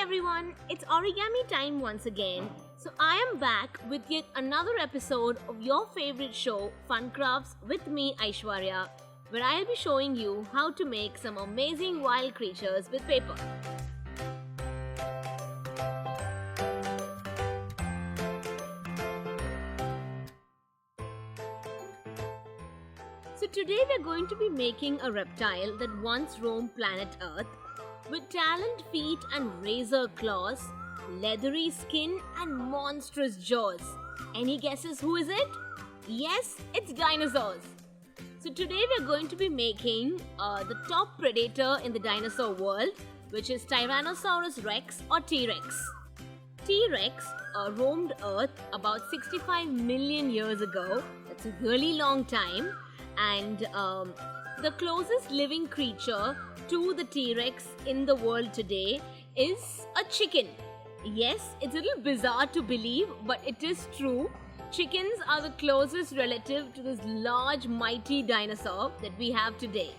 everyone, it's origami time once again. So I am back with yet another episode of your favorite show, Fun Crafts with me, Aishwarya, where I'll be showing you how to make some amazing wild creatures with paper. So today we're going to be making a reptile that once roamed planet Earth with taloned feet and razor claws, leathery skin and monstrous jaws. Any guesses who is it? Yes, it's dinosaurs. So today we're going to be making the top predator in the dinosaur world, which is Tyrannosaurus Rex or T-Rex. T-Rex roamed Earth about 65 million years ago. That's a really long time. And the closest living creature to the T-Rex in the world today is a chicken. Yes, it's a little bizarre to believe, but it is true. Chickens are the closest relative to this large, mighty dinosaur that we have today.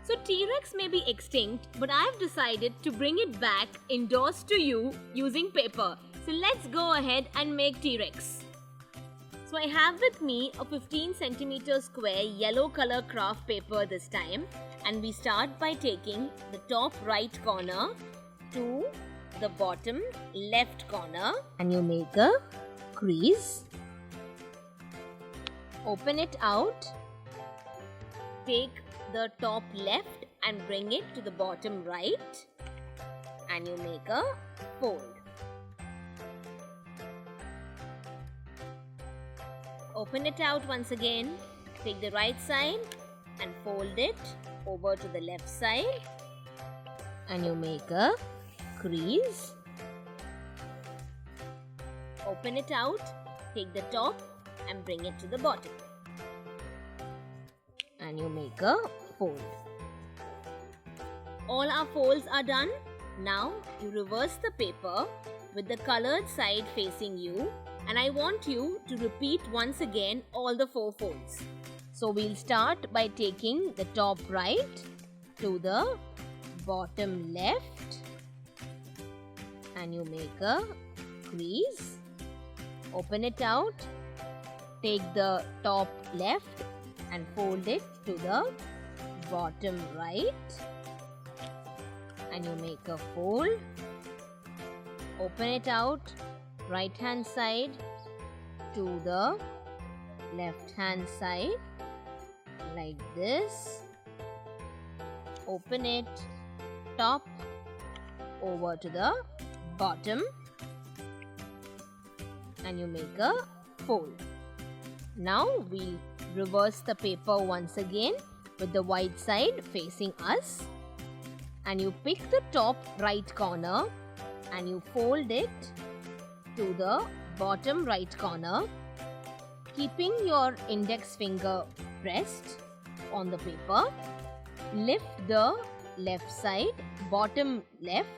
So T-Rex may be extinct, but I have decided to bring it back indoors to you using paper. So let's go ahead and make T-Rex. So I have with me a 15 centimeter square yellow color craft paper this time, and we start by taking the top right corner to the bottom left corner, and you make a crease. Open it out, take the top left and bring it to the bottom right, and you make a fold. Open it out once again, take the right side and fold it over to the left side, and you make a crease. Open it out, take the top and bring it to the bottom, and you make a fold. All our folds are done. Now you reverse the paper with the colored side facing you, and I want you to repeat once again all the 4 folds. So we'll start by taking the top right to the bottom left, and you make a crease. Open it out, take the top left and fold it to the bottom right, and you make a fold. Open it out, right hand side to the left hand side like this. Open it top over to the bottom, and you make a fold. Now we'll reverse the paper once again with the white side facing us, and you pick the top right corner and you fold it to the bottom right corner, keeping your index finger pressed on the paper. Lift the left side, bottom left,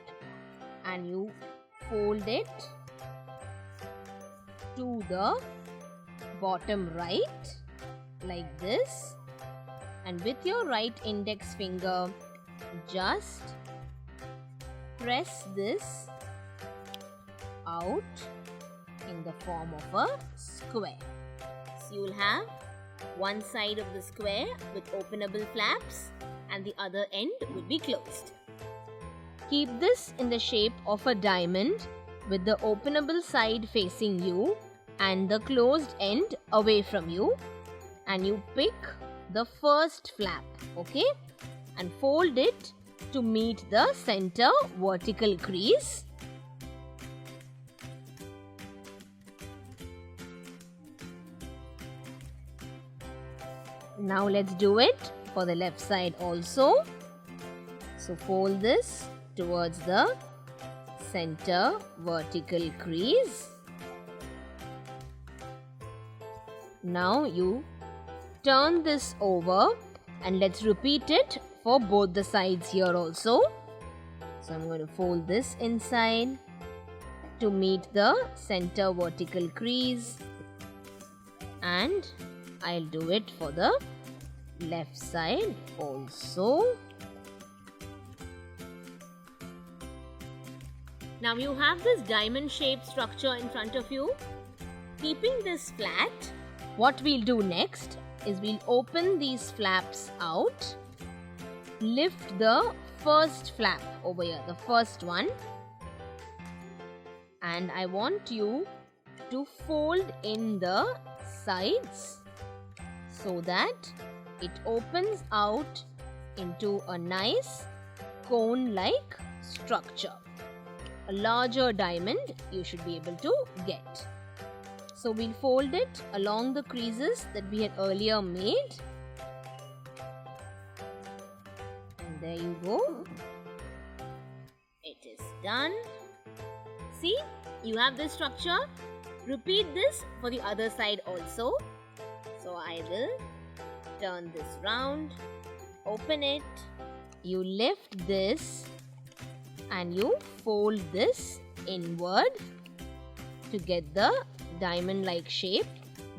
and you fold it to the bottom right like this, and with your right index finger just press this out in the form of a square. So you'll have one side of the square with openable flaps and the other end will be closed. Keep this in the shape of a diamond with the openable side facing you and the closed end away from you, and you pick the first flap, okay, and fold it to meet the center vertical crease. Now let's do it for the left side also. So fold this towards the center vertical crease. Now you turn this over, and let's repeat it for both the sides here also. So I'm going to fold this inside to meet the center vertical crease, and I'll do it for the left side also. Now you have this diamond shaped structure in front of you. Keeping this flat, what we'll do next is we'll open these flaps out. Lift the first flap over here, the first one. And I want you to fold in the sides so that it opens out into a nice cone-like structure. A larger diamond you should be able to get. So we'll fold it along the creases that we had earlier made. And there you go. It is done. See, you have this structure. Repeat this for the other side also. So I will turn this round, open it. You lift this and you fold this inward to get the diamond-like shape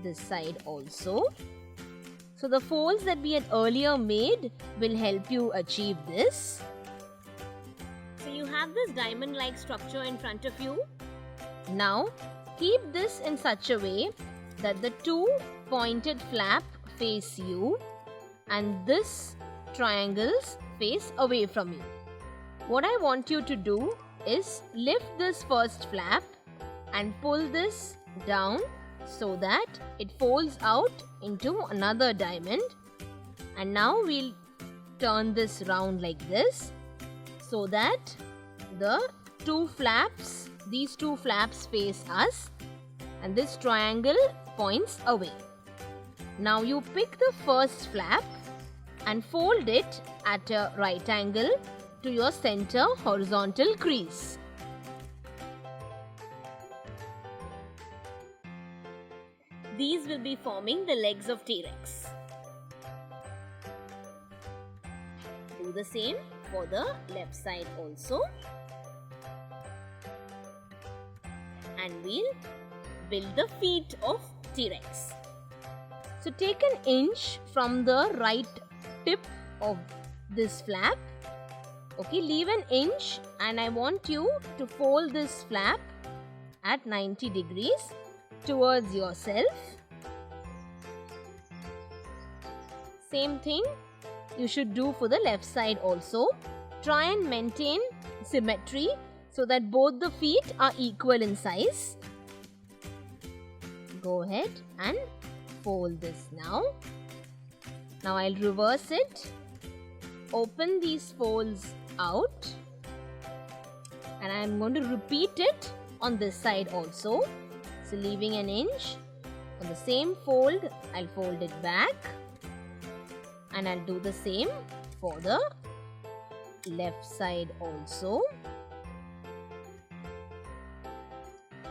this side also. So the folds that we had earlier made will help you achieve this. So you have this diamond-like structure in front of you. Now keep this in such a way that the two pointed flap face you and this triangles face away from you. What I want you to do is lift this first flap and pull this down so that it folds out into another diamond. And now we'll turn this round like this so that these two flaps face us and this triangle points away. Now you pick the first flap and fold it at a right angle to your center horizontal crease. These will be forming the legs of T-Rex. Do the same for the left side also. And we'll build the feet of T-Rex. So take an inch from the right tip of this flap. Okay, leave an inch and I want you to fold this flap at 90 degrees towards yourself. Same thing you should do for the left side also. Try and maintain symmetry so that both the feet are equal in size. Go ahead and fold this now. Now I'll reverse it. Open these folds out. And I'm going to repeat it on this side also. So leaving an inch. On the same fold, I'll fold it back. And I'll do the same for the left side also.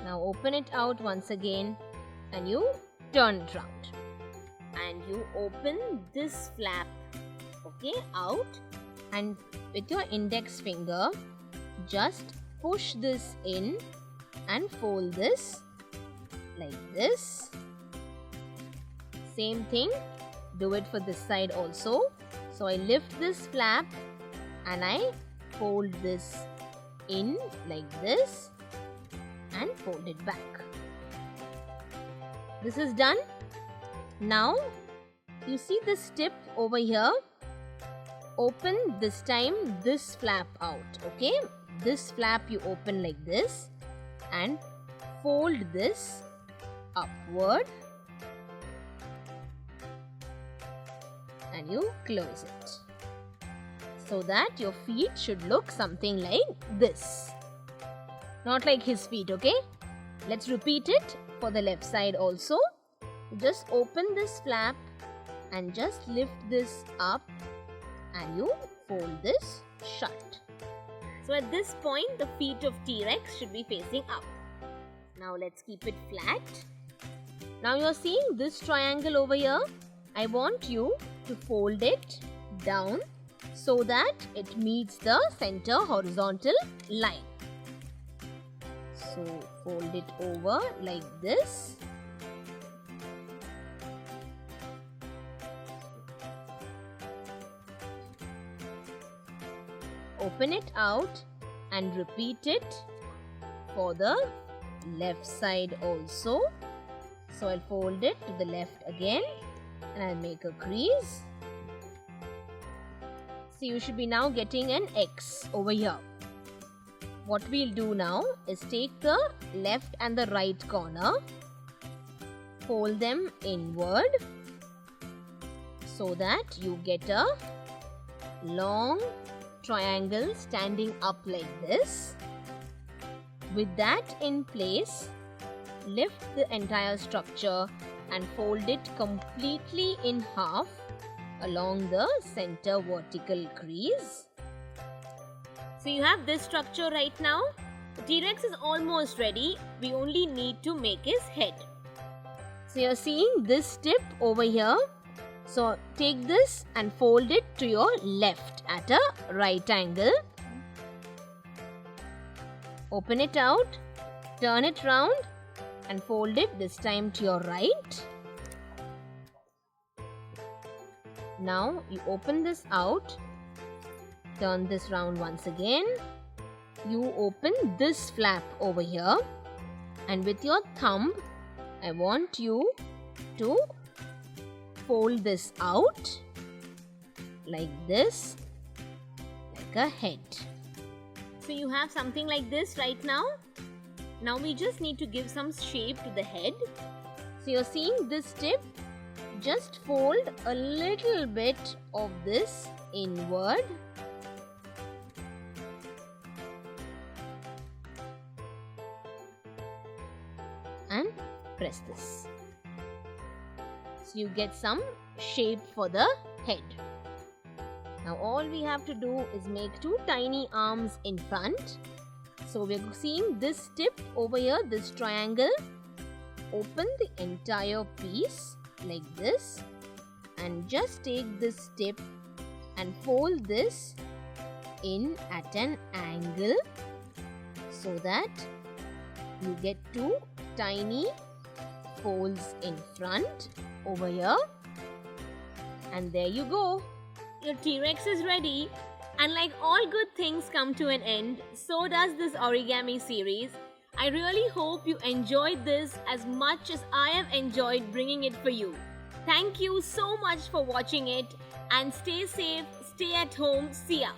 Now open it out once again and you turn it round. And you open this flap, okay, out, and with your index finger, just push this in and fold this like this. Same thing, do it for this side also. So I lift this flap and I fold this in like this and fold it back. This is done. Now you see this tip over here. Open this time this flap out, okay? This flap you open like this and fold this upward and you close it so that your feet should look something like this. Not like his feet, okay? Let's repeat it for the left side also. Just open this flap and just lift this up and you fold this shut. So at this point, the feet of T-Rex should be facing up. Now let's keep it flat. Now you're seeing this triangle over here. I want you to fold it down so that it meets the center horizontal line. So fold it over like this. Open it out and repeat it for the left side also. So I'll fold it to the left again and I'll make a crease. So you should be now getting an X over here. What we'll do now is take the left and the right corner, fold them inward so that you get a long triangle standing up like this. With that in place, lift the entire structure and fold it completely in half along the center vertical crease. So you have this structure right now. The T-Rex is almost ready. We only need to make his head. So you're seeing this tip over here. So take this and fold it to your left at a right angle. Open it out, turn it round and fold it this time to your right. Now you open this out, turn this round once again. You open this flap over here and with your thumb, I want you to fold this out like this, like a head. So you have something like this right now. Now we just need to give some shape to the head. So you're seeing this tip. Just fold a little bit of this inward. And press this. So you get some shape for the head. Now all we have to do is make two tiny arms in front. So we're seeing this tip over here, this triangle. Open the entire piece like this and just take this tip and fold this in at an angle so that you get two tiny folds in front over here, and there you go. Your T-Rex is ready, and like all good things come to an end, so does this origami series. I really hope you enjoyed this as much as I have enjoyed bringing it for you. Thank you so much for watching it, and stay safe, stay at home, see ya.